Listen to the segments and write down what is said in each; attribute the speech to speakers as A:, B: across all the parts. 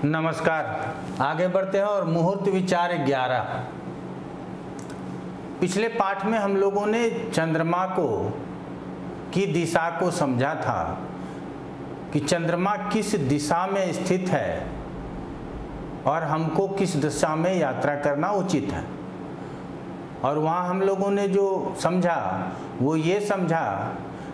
A: नमस्कार। आगे बढ़ते हैं और मुहूर्त विचार 11। पिछले पाठ में हम लोगों ने चंद्रमा की दिशा को समझा था कि चंद्रमा किस दिशा में स्थित है और हमको किस दिशा में यात्रा करना उचित है। और वहाँ हम लोगों ने जो समझा वो ये समझा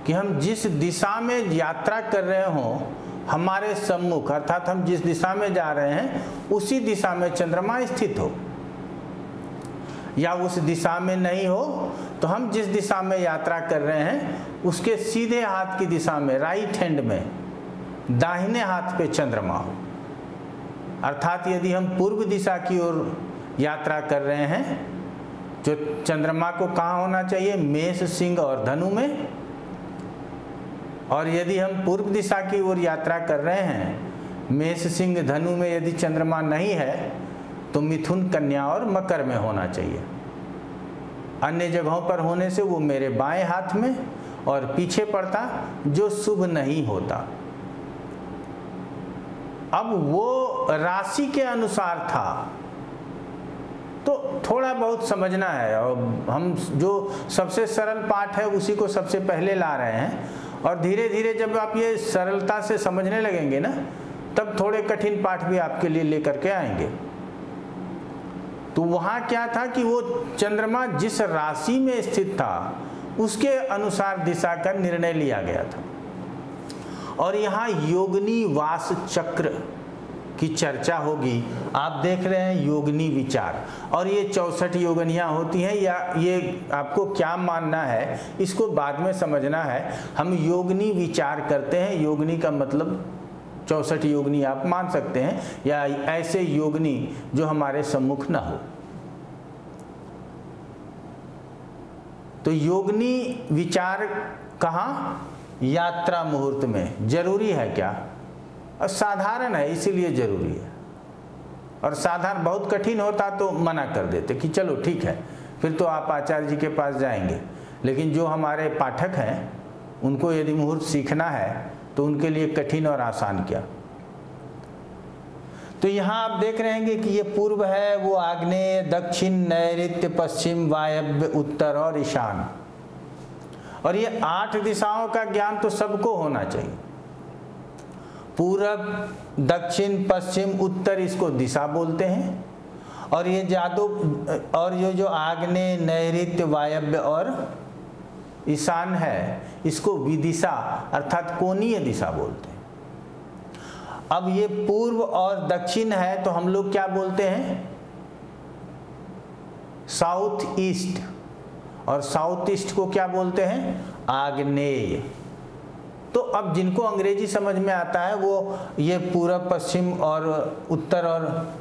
A: कि हम जिस दिशा में यात्रा कर रहे हों, हमारे सम्मुख अर्थात हम जिस दिशा में जा रहे हैं उसी दिशा में चंद्रमा स्थित हो, या उस दिशा में नहीं हो तो हम जिस दिशा में यात्रा कर रहे हैं उसके सीधे हाथ की दिशा में, राइट हैंड में, दाहिने हाथ पे चंद्रमा हो। अर्थात यदि हम पूर्व दिशा की ओर यात्रा कर रहे हैं जो चंद्रमा को कहाँ होना चाहिए, मेष, सिंह और धनु में। और यदि हम पूर्व दिशा की ओर यात्रा कर रहे हैं, मेष, सिंह, धनु में यदि चंद्रमा नहीं है तो मिथुन, कन्या और मकर में होना चाहिए। अन्य जगहों पर होने से वो मेरे बाएं हाथ में और पीछे पड़ता, जो शुभ नहीं होता। अब वो राशि के अनुसार था तो थोड़ा बहुत समझना है, और हम जो सबसे सरल पाठ है उसी को सबसे पहले ला रहे हैं। और धीरे धीरे जब आप ये सरलता से समझने लगेंगे ना, तब थोड़े कठिन पाठ भी आपके लिए लेकर के आएंगे। तो वहाँ क्या था कि वो चंद्रमा जिस राशि में स्थित था उसके अनुसार दिशा का निर्णय लिया गया था। और यहाँ योगिनी वास चक्र की चर्चा होगी। आप देख रहे हैं योगिनी विचार, और ये 64 योगनियाँ होती हैं, या ये आपको क्या मानना है इसको बाद में समझना है। हम योगिनी विचार करते हैं, योगिनी का मतलब 64 योगिनी आप मान सकते हैं, या ऐसे योगिनी जो हमारे सम्मुख ना हो। तो योगिनी विचार कहाँ? यात्रा मुहूर्त में। जरूरी है क्या? और साधारण है इसीलिए जरूरी है। और साधारण बहुत कठिन होता तो मना कर देते कि चलो ठीक है, फिर तो आप आचार्य जी के पास जाएंगे। लेकिन जो हमारे पाठक हैं उनको यदि मुहूर्त सीखना है तो उनके लिए कठिन और आसान क्या। तो यहाँ आप देख रहे हैं कि ये पूर्व है, वो आग्नेय, दक्षिण, नैऋत्य, पश्चिम, वायव्य, उत्तर और ईशान। और ये 8 दिशाओं का ज्ञान तो सबको होना चाहिए। पूरब, दक्षिण, पश्चिम, उत्तर इसको दिशा बोलते हैं। और ये ये जो आग्नेय, नैऋत्य, वायव्य और ईशान है इसको विदिशा अर्थात कोणीय दिशा बोलते हैं। अब ये पूर्व और दक्षिण है तो हम लोग क्या बोलते हैं? South east. और साउथ ईस्ट को क्या बोलते हैं? आग्नेय। तो अब जिनको अंग्रेजी समझ में आता है वो ये पूरब, पश्चिम और उत्तर और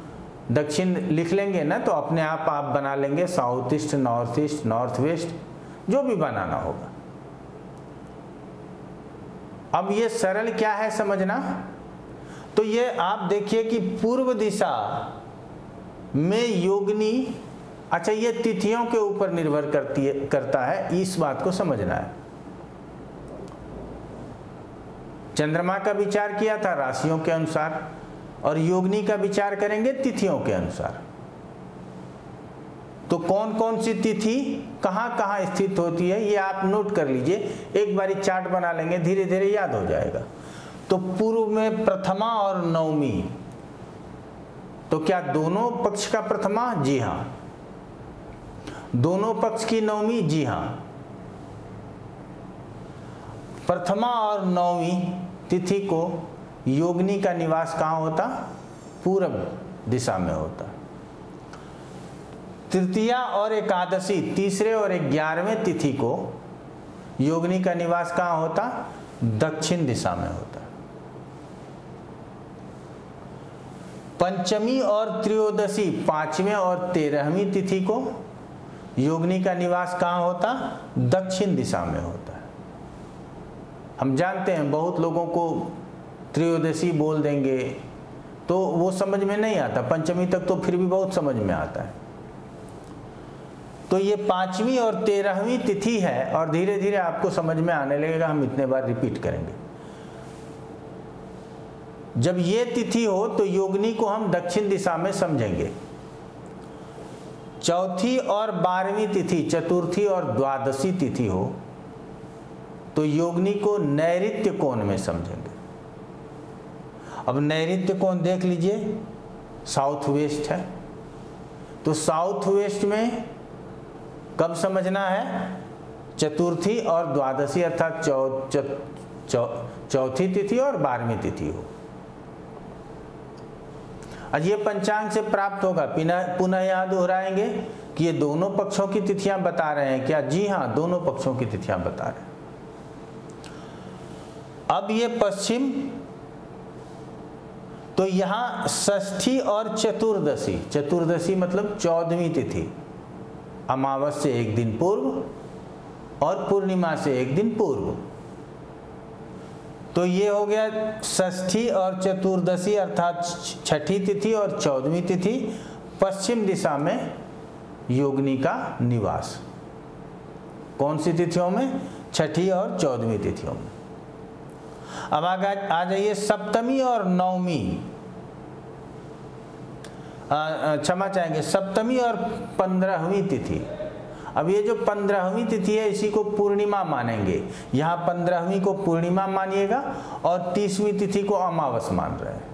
A: दक्षिण लिख लेंगे ना, तो अपने आप बना लेंगे साउथ ईस्ट, नॉर्थ वेस्ट, जो भी बनाना होगा। अब ये सरल क्या है समझना। तो ये आप देखिए कि पूर्व दिशा में योगिनी, अच्छा ये तिथियों के ऊपर निर्भर करता है, इस बात को समझना है। चंद्रमा का विचार किया था राशियों के अनुसार, और योगिनी का विचार करेंगे तिथियों के अनुसार। तो कौन कौन सी तिथि कहाँ कहाँ स्थित होती है ये आप नोट कर लीजिए। एक बारी चार्ट बना लेंगे, धीरे धीरे याद हो जाएगा। तो पूर्व में प्रथमा और नवमी, तो क्या दोनों पक्ष का प्रथमा? जी हाँ। दोनों पक्ष की नवमी? जी हाँ। प्रथमा और नवमी तिथि को योगिनी का निवास कहाँ होता? पूरब दिशा में होता। तृतीया और एकादशी, तीसरे और 11वें तिथि को योगिनी का निवास कहाँ होता? दक्षिण दिशा में होता। पंचमी और त्रयोदशी, 5वें और 13वीं तिथि को योगिनी का निवास कहाँ होता? दक्षिण दिशा में होता। हम जानते हैं बहुत लोगों को त्रयोदशी बोल देंगे तो वो समझ में नहीं आता, पंचमी तक तो फिर भी बहुत समझ में आता है। तो ये 5वीं और 13वीं तिथि है, और धीरे धीरे आपको समझ में आने लगेगा, हम इतने बार रिपीट करेंगे। जब ये तिथि हो तो योगिनी को हम दक्षिण दिशा में समझेंगे। चौथी और 12वीं तिथि, चतुर्थी और द्वादशी तिथि हो तो योगिनी को नैऋत्य कोण में समझेंगे। अब नैऋत्य कोण देख लीजिए, साउथ वेस्ट है, तो साउथ वेस्ट में कब समझना है? चतुर्थी और द्वादशी अर्थात चौथी तिथि और 12वीं तिथि हो। आज ये पंचांग से प्राप्त होगा। पुनः यहाँ दोहराएंगे कि ये दोनों पक्षों की तिथियां बता रहे हैं क्या? जी हाँ, दोनों पक्षों की तिथियां बता रहे हैं। अब ये पश्चिम, तो यहाँ षष्ठी और चतुर्दशी, चतुर्दशी मतलब 14वीं तिथि, अमावस से एक दिन पूर्व और पूर्णिमा से एक दिन पूर्व, तो ये हो गया षष्ठी और चतुर्दशी अर्थात छठी तिथि और 14वीं तिथि, पश्चिम दिशा में योगिनी का निवास। कौन सी तिथियों में? छठी और 14वीं तिथियों में। अब आगे आ जाइए सप्तमी और नवमी, क्षमा चाहेंगे, सप्तमी और 15वीं तिथि। अब ये जो 15वीं तिथि है इसी को पूर्णिमा मानेंगे। यहाँ 15वीं को पूर्णिमा मानिएगा और 30वीं तिथि को अमावस मान रहे हैं।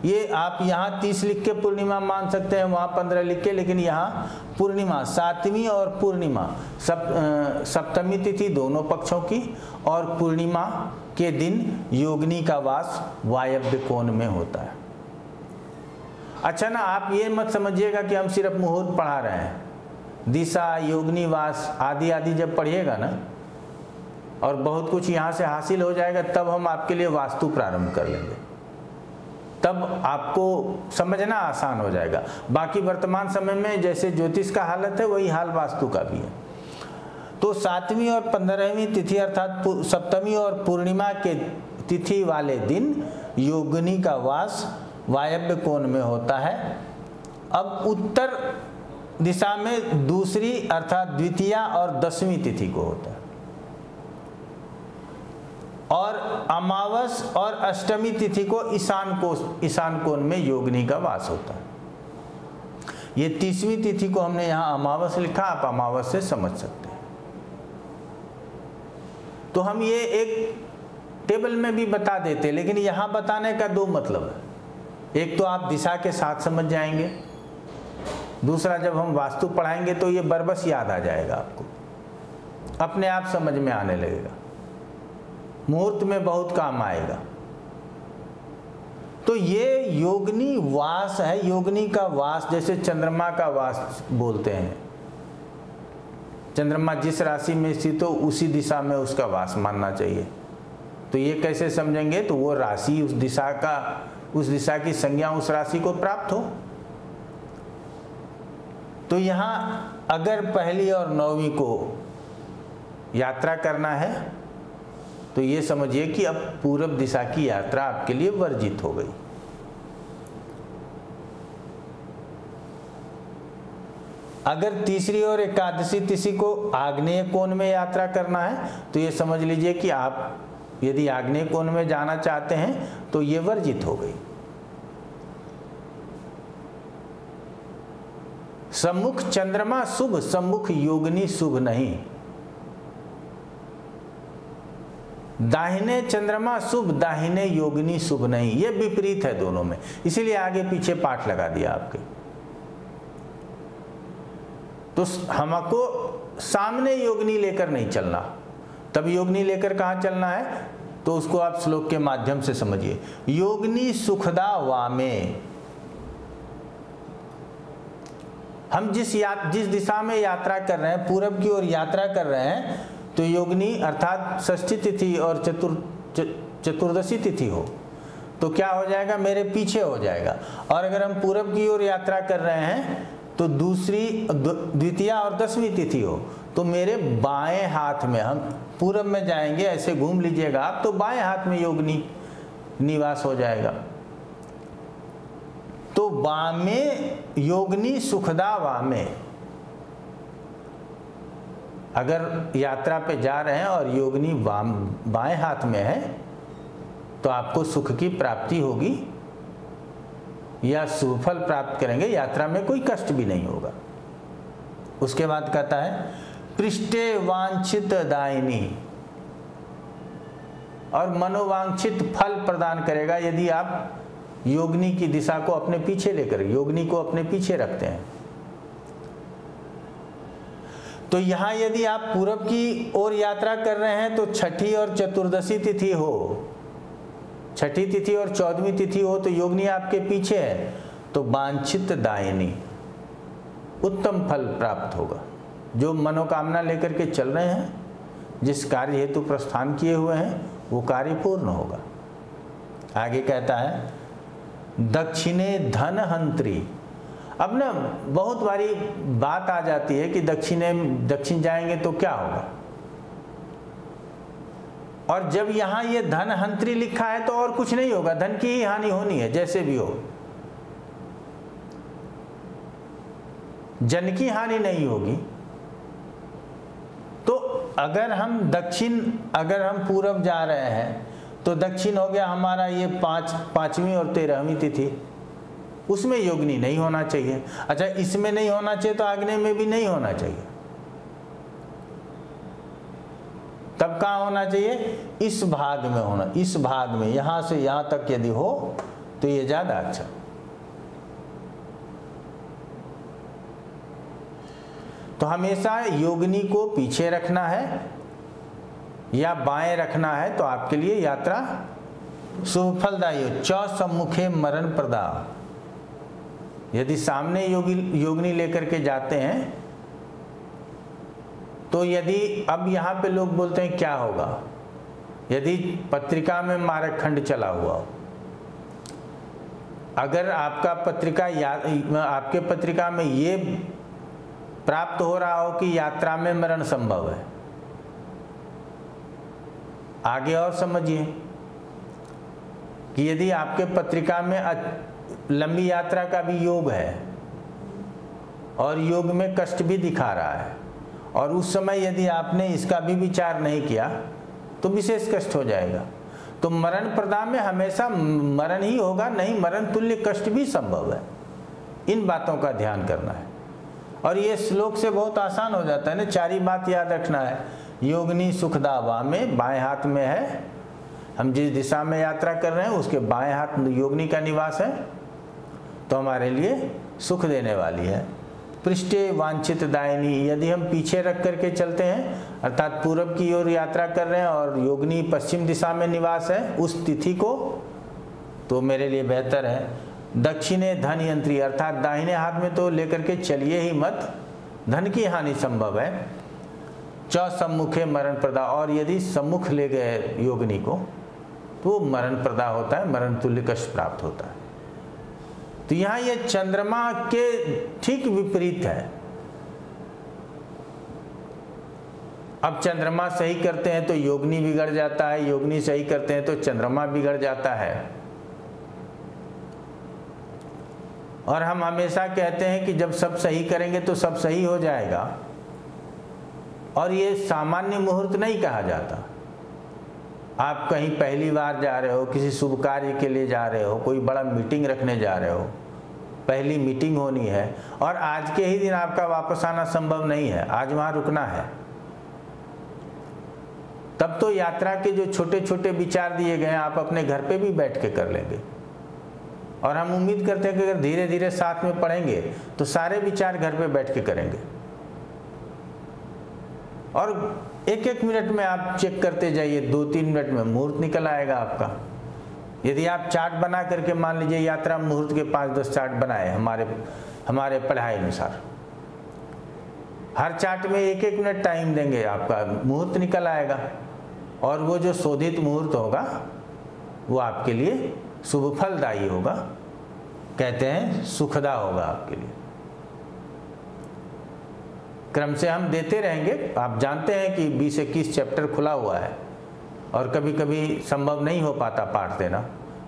A: ये आप यहाँ 30 लिख के पूर्णिमा मान सकते हैं, वहाँ 15 लिख के, लेकिन यहाँ पूर्णिमा, 7वीं और पूर्णिमा, सप्तमी तिथि दोनों पक्षों की और पूर्णिमा के दिन योगिनी का वास वायव्य कोण में होता है। अच्छा ना, आप ये मत समझिएगा कि हम सिर्फ मुहूर्त पढ़ा रहे हैं। दिशा, योगिनी वास आदि आदि जब पढ़िएगा ना और बहुत कुछ यहाँ से हासिल हो जाएगा, तब हम आपके लिए वास्तु प्रारंभ कर लेंगे, तब आपको समझना आसान हो जाएगा। बाकी वर्तमान समय में जैसे ज्योतिष का हालत है वही हाल वास्तु का भी है। तो 7वीं और 15वीं तिथि अर्थात सप्तमी और पूर्णिमा के तिथि वाले दिन योगिनी का वास वायव्य कोण में होता है। अब उत्तर दिशा में दूसरी अर्थात द्वितीया और 10वीं तिथि को होता है, और अमावस और अष्टमी तिथि को ईशान कोण में योगिनी का वास होता है। ये 30वीं तिथि को हमने यहाँ अमावस लिखा, आप अमावस से समझ सकते हैं। तो हम ये एक टेबल में भी बता देते, लेकिन यहाँ बताने का दो मतलब है। एक तो आप दिशा के साथ समझ जाएंगे, दूसरा जब हम वास्तु पढ़ाएंगे तो ये बरबस याद आ जाएगा, आपको अपने आप समझ में आने लगेगा, मुहूर्त में बहुत काम आएगा। तो ये योगिनी वास है, योगिनी का वास, जैसे चंद्रमा का वास बोलते हैं। चंद्रमा जिस राशि में स्थित हो उसी दिशा में उसका वास मानना चाहिए। तो ये कैसे समझेंगे? तो वो राशि उस दिशा की संज्ञा उस राशि को प्राप्त हो। तो यहाँ अगर पहली और 9वीं को यात्रा करना है तो ये समझिए कि अब पूरब दिशा की यात्रा आपके लिए वर्जित हो गई। अगर तीसरी और एकादशी तिथि को आग्नेय कोण में यात्रा करना है तो ये समझ लीजिए कि आप यदि आग्नेय कोण में जाना चाहते हैं तो ये वर्जित हो गई। सम्मुख चंद्रमा शुभ, सम्मुख योगिनी शुभ नहीं। दाहिने चंद्रमा शुभ, दाहिने योगिनी शुभ नहीं, ये विपरीत है दोनों में। इसीलिए आगे पीछे पाठ लगा दिया आपके। तो हमको सामने योगिनी लेकर नहीं चलना। तब योगिनी लेकर कहाँ चलना है? तो उसको आप श्लोक के माध्यम से समझिए। योगिनी सुखदा वामे, हम जिस दिशा में यात्रा कर रहे हैं, पूरब की ओर यात्रा कर रहे हैं, तो योगिनी अर्थात षष्ठी तिथि और चतुर्दशी तिथि हो तो क्या हो जाएगा? मेरे पीछे हो जाएगा। और अगर हम पूरब की ओर यात्रा कर रहे हैं तो दूसरी द्वितीया और 10वीं तिथि हो तो मेरे बाएं हाथ में, हम पूरब में जाएंगे, ऐसे घूम लीजिएगा आप, तो बाएं हाथ में योगिनी निवास हो जाएगा। तो वामे योगिनी सुखदा वामे, अगर यात्रा पे जा रहे हैं और योगिनी बाएं हाथ में है तो आपको सुख की प्राप्ति होगी या शुभ फल प्राप्त करेंगे, यात्रा में कोई कष्ट भी नहीं होगा। उसके बाद कहता है पृष्ठे वांछित दायिनी, और मनोवांछित फल प्रदान करेगा यदि आप योगिनी की दिशा को अपने पीछे लेकर, योगिनी को अपने पीछे रखते हैं। तो यहाँ यदि आप पूरब की ओर यात्रा कर रहे हैं तो छठी और चतुर्दशी तिथि हो, छठी तिथि और 14वीं तिथि हो तो योगिनी आपके पीछे है, तो वांछित दायिनी, उत्तम फल प्राप्त होगा। जो मनोकामना लेकर के चल रहे हैं, जिस कार्य हेतु प्रस्थान किए हुए हैं, वो कार्य पूर्ण होगा। आगे कहता है दक्षिणे धन हंत्री। अब ना बहुत बारी बात आ जाती है कि दक्षिण जाएंगे तो क्या होगा, और जब यहाँ ये धन हंत्री लिखा है तो और कुछ नहीं होगा, धन की ही हानि होनी है, जैसे भी हो, जन की हानि नहीं होगी। तो अगर हम पूरब जा रहे हैं तो दक्षिण हो गया हमारा ये 5वीं और 13वीं तिथि, उसमें योगिनी नहीं होना चाहिए। अच्छा, इसमें नहीं होना चाहिए तो आग्नेय में भी नहीं होना चाहिए। तब कहाँ होना चाहिए? इस भाग में होना, इस भाग में, यहां से यहां तक यदि हो तो ये ज्यादा अच्छा। तो हमेशा योगिनी को पीछे रखना है या बाएं रखना है तो आपके लिए यात्रा शुभ फलदायी हो। च सम्मुखे मरण प्रदा, यदि सामने योगिनी लेकर के जाते हैं तो यदि अब यहाँ पे लोग बोलते हैं क्या होगा यदि पत्रिका में मारक खंड चला हुआ हो। अगर आपके पत्रिका में ये प्राप्त हो रहा हो कि यात्रा में मरण संभव है, आगे और समझिए कि यदि आपके पत्रिका में लंबी यात्रा का भी योग है और योग में कष्ट भी दिखा रहा है, और उस समय यदि आपने इसका भी विचार नहीं किया तो विशेष कष्ट हो जाएगा। तो मरण प्रदा में हमेशा मरण ही होगा, नहीं मरण तुल्य कष्ट भी संभव है। इन बातों का ध्यान करना है। और ये श्लोक से बहुत आसान हो जाता है ना, 4 ही बात याद रखना है। योगिनी सुखदा वामे, बाएं हाथ में है, हम जिस दिशा में यात्रा कर रहे हैं उसके बाएं हाथ में योगिनी का निवास है, तो हमारे लिए सुख देने वाली है। पृष्ठे वांछित दायिनी, यदि हम पीछे रख करके चलते हैं अर्थात पूरब की ओर यात्रा कर रहे हैं और योगिनी पश्चिम दिशा में निवास है उस तिथि को, तो मेरे लिए बेहतर है। दक्षिणे धन यंत्री, अर्थात दाहिने हाथ में तो लेकर के चलिए ही मत, धन की हानि संभव है। च सम्मुखे मरण प्रदा, और यदि सम्मुख ले गए योगिनी को तो मरण प्रदा होता है, मरण तुल्य कष्ट प्राप्त होता है। तो यहाँ ये चंद्रमा के ठीक विपरीत है। अब चंद्रमा सही करते हैं तो योगिनी बिगड़ जाता है, योगिनी सही करते हैं तो चंद्रमा बिगड़ जाता है। और हम हमेशा कहते हैं कि जब सब सही करेंगे तो सब सही हो जाएगा, और ये सामान्य मुहूर्त नहीं कहा जाता। आप कहीं पहली बार जा रहे हो, किसी शुभ कार्य के लिए जा रहे हो, कोई बड़ा मीटिंग रखने जा रहे हो, पहली मीटिंग होनी है और आज के ही दिन आपका वापस आना संभव नहीं है, आज वहाँ रुकना है, तब तो यात्रा के जो छोटे छोटे विचार दिए गए हैं आप अपने घर पे भी बैठ के कर लेंगे। और हम उम्मीद करते हैं कि अगर धीरे धीरे साथ में पढ़ेंगे तो सारे विचार घर पे बैठ के करेंगे। और 1-1 मिनट में आप चेक करते जाइए, 2-3 मिनट में मुहूर्त निकल आएगा आपका। यदि आप चार्ट बना करके, मान लीजिए यात्रा मुहूर्त के 5-10 चार्ट बनाए हमारे पढ़ाई अनुसार, हर चार्ट में 1-1 मिनट टाइम देंगे, आपका मुहूर्त निकल आएगा। और वो जो शोधित मुहूर्त होगा वो आपके लिए शुभ फलदायी होगा, कहते हैं सुखदा होगा आपके लिए। क्रम से हम देते रहेंगे। आप जानते हैं कि 20-21 चैप्टर खुला हुआ है और कभी कभी संभव नहीं हो पाता पाठ देना,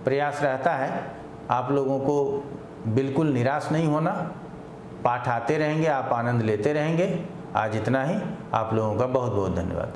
A: प्रयास रहता है। आप लोगों को बिल्कुल निराश नहीं होना, पाठ आते रहेंगे, आप आनंद लेते रहेंगे। आज इतना ही। आप लोगों का बहुत बहुत धन्यवाद।